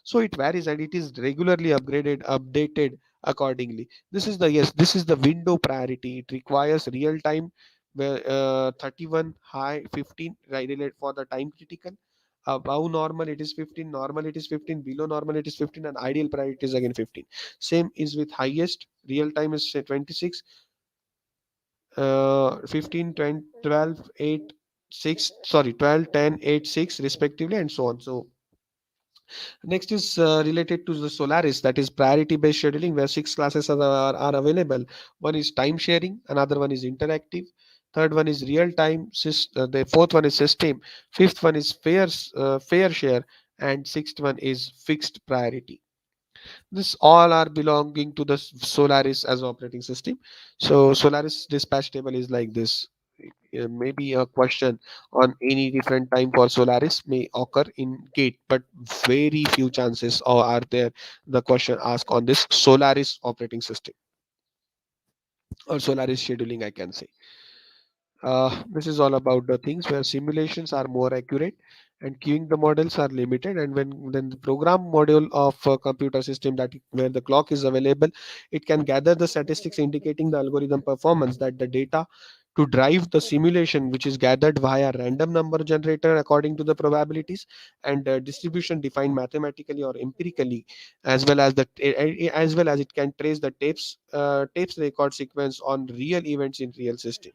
So it varies and it is regularly updated accordingly. This is the window priority. It requires real time, where 31 high 15 related for the time critical. Above normal it is 15, normal it is 15, below normal it is 15, and ideal priority is again 15. Same is with highest. Real time is say 26, 15, 20, 12, 8, 6, sorry, 12, 10, 8, 6 respectively, and so on. So next is related to the Solaris, that is priority based scheduling, where six classes are available. One is time sharing, another one is interactive, third one is real time, the fourth one is system, fifth one is fair share, and sixth one is fixed priority. This all are belonging to the Solaris as operating system. So Solaris dispatch table is like this. Maybe a question on any different time for Solaris may occur in Gate, but very few chances are there the question asked on this Solaris operating system or Solaris scheduling, I can say. This is all about the things where simulations are more accurate and queuing the models are limited. And when then the program module of a computer system where the clock is available, it can gather the statistics indicating the algorithm performance, that the data to drive the simulation, which is gathered via random number generator according to the probabilities, and distribution defined mathematically or empirically, as well as it can trace the tapes record sequence on real events in real system.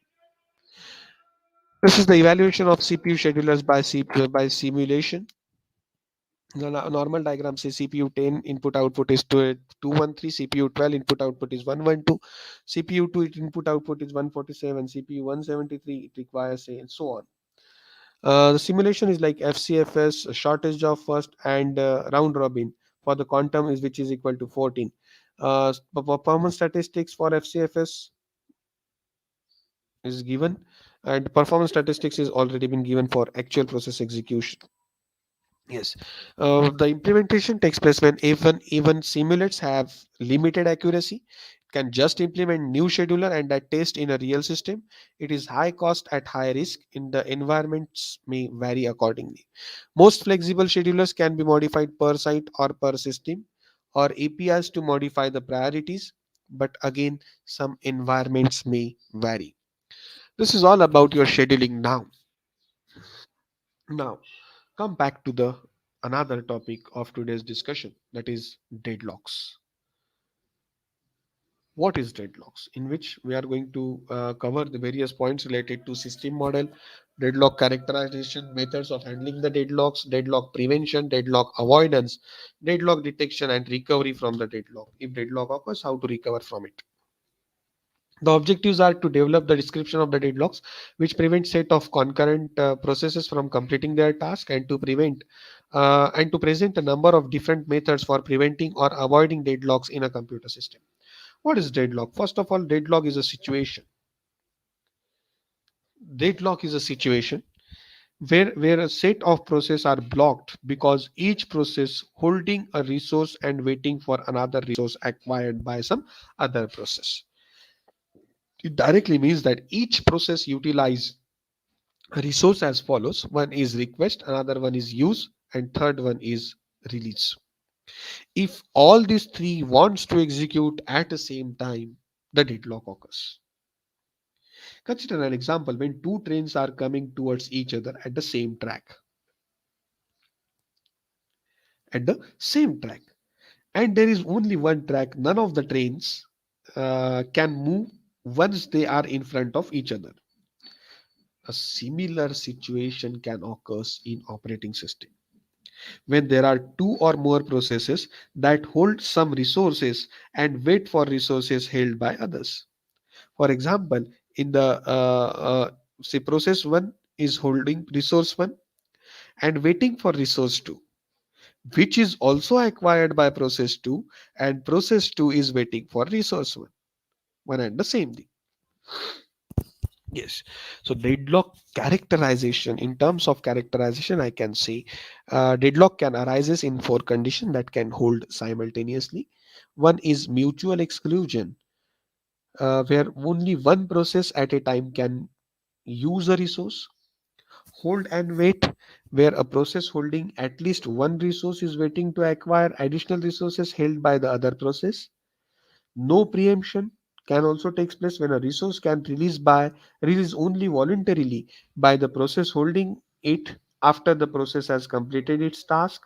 This is the evaluation of CPU schedulers by simulation. The normal diagram says CPU 10 input output is 213, CPU 12 input output is 112, CPU 2 input output is 147, CPU 173 it requires, say, and so on. The simulation is like FCFS, shortest of first, and round robin for the quantum is which is equal to 14. Performance statistics for FCFS. is given, and performance statistics is already been given for actual process execution. Yes, the implementation takes place when even simulates have limited accuracy. Can just implement new scheduler and that test in a real system. It is high cost at high risk. In the environments may vary accordingly. Most flexible schedulers can be modified per site or per system, or APIs to modify the priorities. But again, some environments may vary. This is all about your scheduling now. Now, come back to the another topic of today's discussion, that is deadlocks. What is deadlocks? In which we are going to cover the various points related to system model, deadlock characterization, methods of handling the deadlocks, deadlock prevention, deadlock avoidance, deadlock detection and recovery from the deadlock. If deadlock occurs, how to recover from it. The objectives are to develop the description of the deadlocks, which prevent set of concurrent processes from completing their task, and to present a number of different methods for preventing or avoiding deadlocks in a computer system. What is deadlock? First of all, deadlock is a situation. Deadlock is a situation where a set of processes are blocked because each process holding a resource and waiting for another resource acquired by some other process. It directly means that each process utilize a resource as follows: one is request, another one is use, and third one is release. If all these three wants to execute at the same time, the deadlock occurs. Consider an example: when two trains are coming towards each other at the same track, at the same track, and there is only one track, none of the trains can move once they are in front of each other. A similar situation can occur in operating system when there are two or more processes that hold some resources and wait for resources held by others. For example, in the say process 1 is holding resource 1 and waiting for resource 2, which is also acquired by process 2, and process 2 is waiting for resource 1, one and the same thing. Yes. So deadlock characterization, in terms of characterization, I can say deadlock can arises in four conditions that can hold simultaneously. One is mutual exclusion, where only one process at a time can use a resource. Hold and wait, where a process holding at least one resource is waiting to acquire additional resources held by the other process. No preemption can also takes place when a resource can release only voluntarily by the process holding it after the process has completed its task.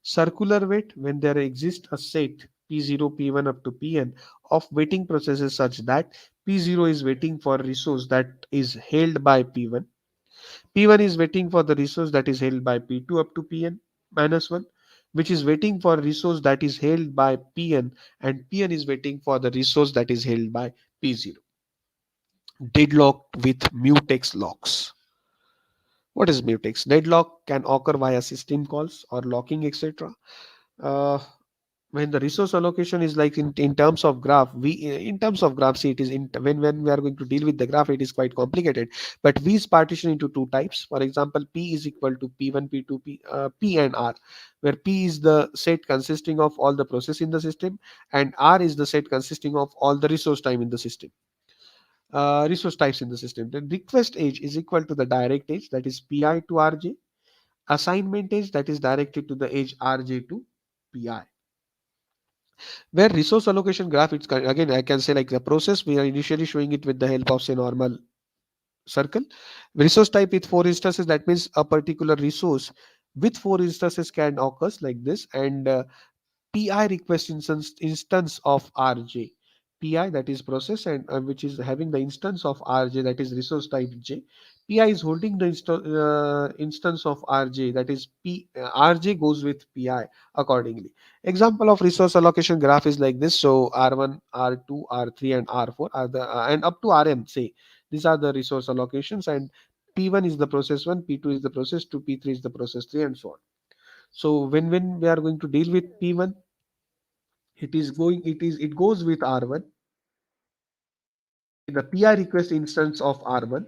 Circular wait, when there exists a set P0, P1 up to Pn of waiting processes such that P0 is waiting for a resource that is held by P1. P1 is waiting for the resource that is held by P2 up to Pn minus 1, which is waiting for a resource that is held by Pn, and Pn is waiting for the resource that is held by P0. Deadlocked with mutex locks. What is mutex? Deadlock can occur via system calls or locking, etc. Uh, when the resource allocation is like in terms of graph, we in terms of graph, see, it is when we are going to deal with the graph, it is quite complicated, but we is partitioned into two types. For example, p is equal to p1, p2, p and r, where p is the set consisting of all the process in the system, and r is the set consisting of all the resource types in the system. The request age is equal to the direct age, that is pi to rj. Assignment age, that is directed to the age rj to pi. Where resource allocation graph, it's again I can say like the process we are initially showing it with the help of say normal circle. Resource type with four instances, that means a particular resource with four instances can occurs like this, and pi request instance of rj. Pi, that is process, and which is having the instance of rj, that is resource type j. Pi is holding the instance of rj, that is rj goes with pi accordingly. Example of resource allocation graph is like this. So r1, r2, r3 and r4 are the and up to rm, say these are the resource allocations, and p1 is the process 1, p2 is the process 2, p3 is the process 3, and so on. So when we are going to deal with p1, it goes with r1, the PI request instance of R1,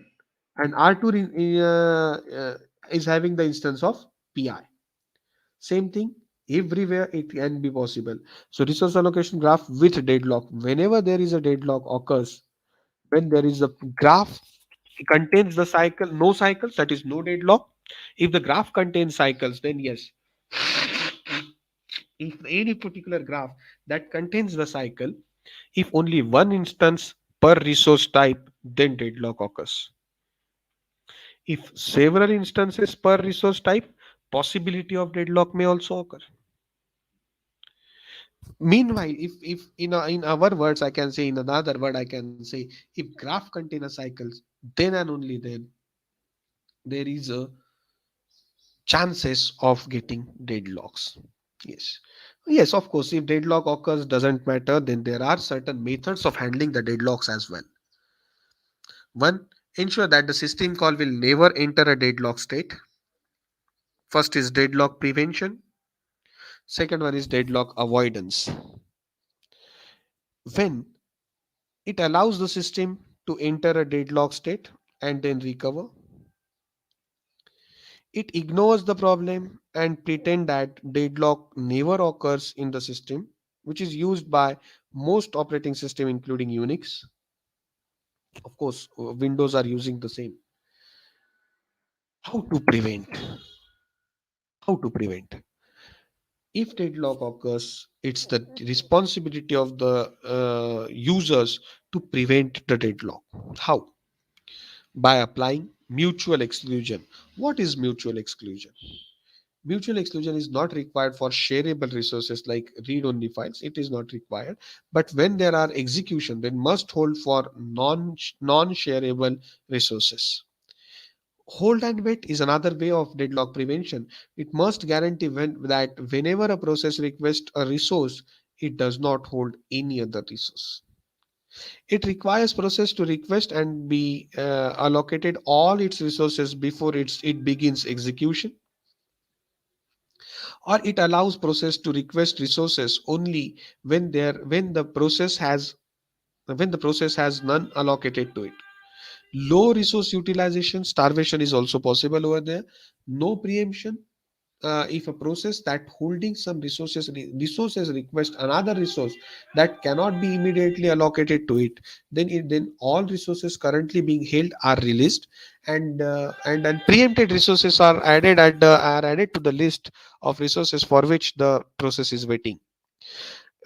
and R2 is having the instance of PI. Same thing, everywhere it can be possible. So resource allocation graph with deadlock. Whenever there is a deadlock occurs, when there is a graph contains the cycle, no cycles, that is no deadlock. If the graph contains cycles, then yes. If any particular graph that contains the cycle, if only one instance per resource type, then deadlock occurs. If several instances per resource type, possibility of deadlock may also occur. Meanwhile, if in our words, I can say, in another word, I can say, if graph contains cycles, then and only then there is a chances of getting deadlocks. Yes. Yes, of course, if deadlock occurs doesn't matter, then there are certain methods of handling the deadlocks as well. One, ensure that the system call will never enter a deadlock state. First is deadlock prevention. Second one is deadlock avoidance. When it allows the system to enter a deadlock state and then recover, it ignores the problem and pretend that deadlock never occurs in the system, which is used by most operating system including Unix. Of course, Windows are using the same. How to prevent? How to prevent? If deadlock occurs, it's the responsibility of the users to prevent the deadlock. How? By applying mutual exclusion. What is mutual exclusion? Mutual exclusion is not required for shareable resources like read-only files. It is not required. But when there are execution, then must hold for non-shareable resources. Hold and wait is another way of deadlock prevention. It must guarantee that whenever a process requests a resource, it does not hold any other resource. It requires process to request and be allocated all its resources before it begins execution, or it allows process to request resources only when the process has none allocated to it. Low resource utilization, starvation is also possible over there. No preemption. If a process that holding some resources request another resource that cannot be immediately allocated to it, then all resources currently being held are released, and preempted resources are added to the list of resources for which the process is waiting.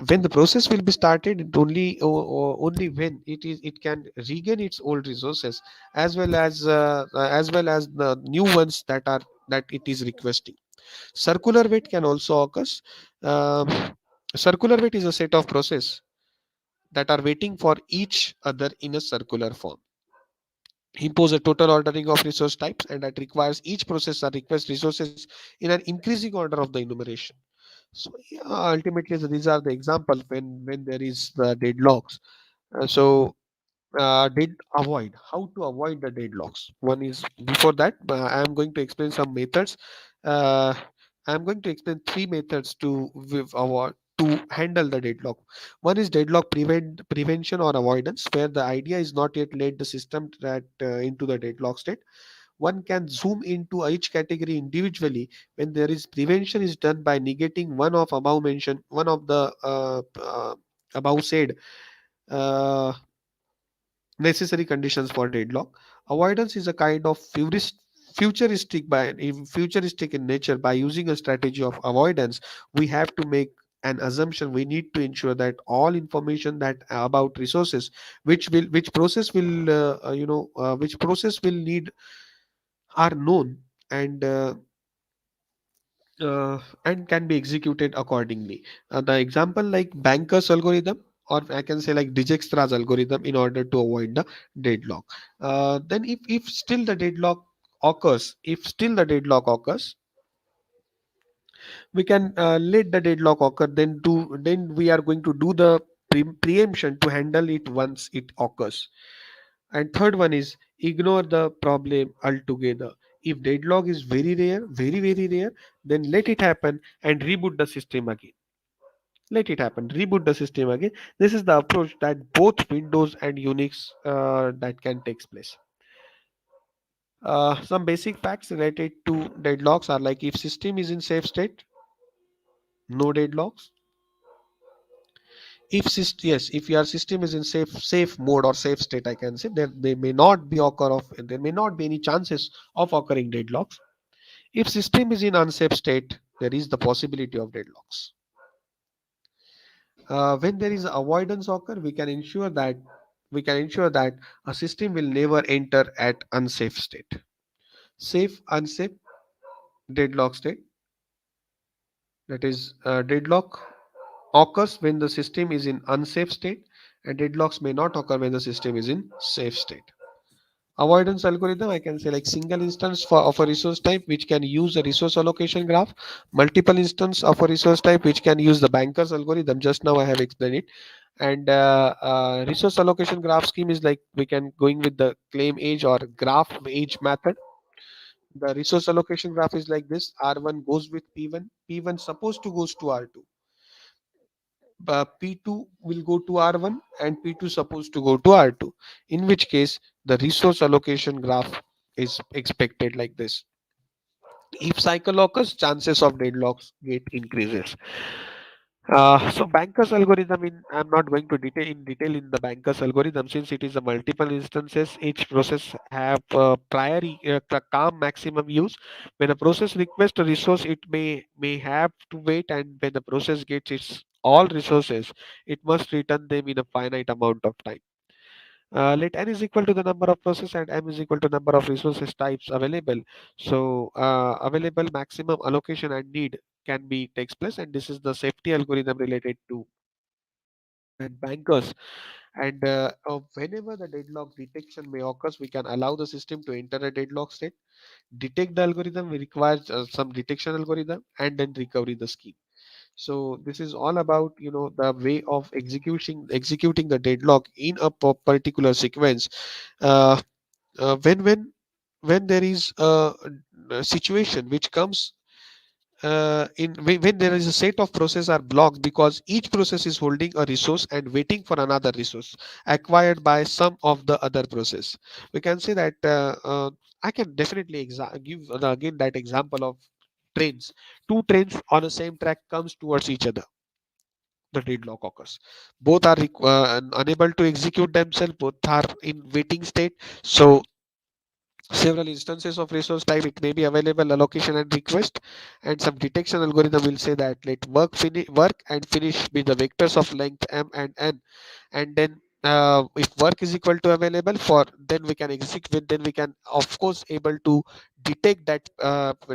When the process will be started, it only when it can regain its old resources, as well as the new ones that it is requesting. Circular wait can also occur. Um, Circular wait is a set of process that are waiting for each other in a circular form. Impose a total ordering of resource types, and that requires each process or request resources in an increasing order of the enumeration. So yeah, ultimately, so these are the examples when there is deadlocks. So did avoid how to avoid the deadlocks. One is, before that, I am going to explain some methods. uh, I am going to explain three methods to handle the deadlock. One is deadlock prevention or avoidance, where the idea is not yet led the system that into the deadlock state. One can zoom into each category individually. When there is prevention is done by negating one of the above said uh, necessary conditions for deadlock. Avoidance is a kind of futuristic in nature. By using a strategy of avoidance, we have to make an assumption. We need to ensure that all information that about resources which process will need are known, and and can be executed accordingly. The example like Banker's algorithm, or I can say like Dijkstra's algorithm, in order to avoid the deadlock. Then, if still the deadlock occurs, we can let the deadlock occur. Then we are going to do the preemption to handle it once it occurs. And third one is ignore the problem altogether. If deadlock is very rare, very rare, then let it happen and reboot the system again. Let it happen. Reboot the system again. This is the approach that both Windows and Unix that can take place. Some basic facts related to deadlocks are like if system is in safe state, no deadlocks. If yes, if your system is in safe mode or safe state, I can say there may not be occur of there may not be any chances of occurring deadlocks. If system is in unsafe state, there is the possibility of deadlocks. When there is avoidance occur, we can ensure that a system will never enter at unsafe state. Safe, unsafe, deadlock state. That is, deadlock occurs when the system is in unsafe state, and deadlocks may not occur when the system is in safe state. Avoidance algorithm, I can say like single instance of a resource type which can use a resource allocation graph, multiple instance of a resource type which can use the banker's algorithm. Just now I have explained it. And resource allocation graph scheme is like we can going with the claim age or graph age method. The resource allocation graph is like this: R1 goes with P1, P1 supposed to goes to R2, P2 will go to R1, and P2 supposed to go to R2, in which case the resource allocation graph is expected like this. If cycle occurs, chances of deadlocks get increases. So bankers algorithm, in I'm not going to detail in the bankers algorithm, since it is a multiple instances. Each process have calm maximum use. When a process requests a resource, it may have to wait, and when the process gets its all resources, it must return them in a finite amount of time. Let n is equal to the number of process and m is equal to number of resources types available. So available maximum allocation and need can be takes place, and this is the safety algorithm related to and bankers. And whenever the deadlock detection may occurs, we can allow the system to enter a deadlock state. Detect the algorithm requires some detection algorithm, and then recovery the scheme. So this is all about the way of executing the deadlock in a particular sequence. uh, when there is a situation which comes when there is a set of processes are blocked because each process is holding a resource and waiting for another resource acquired by some of the other process. We can say that I can definitely give again that example of trains. Two trains on the same track comes towards each other. The deadlock occurs. Both are unable to execute themselves. Both are in waiting state. So several instances of resource type it may be available allocation and request, and some detection algorithm will say that let work and finish with the vectors of length m and n, and then if work is equal to available for, then we can execute, then we can of course able to detect that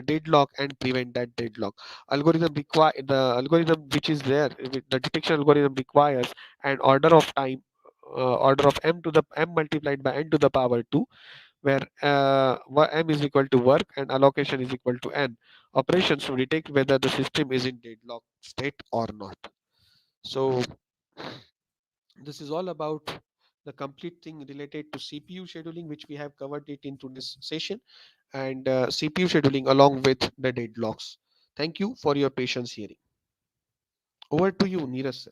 deadlock and prevent that deadlock. Algorithm require the algorithm which is there the detection algorithm requires an order of time, order of m to the m multiplied by n to the power 2, where m is equal to work and allocation is equal to n operations to detect whether the system is in deadlock state or not. So this is all about the complete thing related to CPU scheduling, which we have covered it in today's session, and CPU scheduling along with the deadlocks. Thank you for your patience hearing. Over to you, Neeraj sir.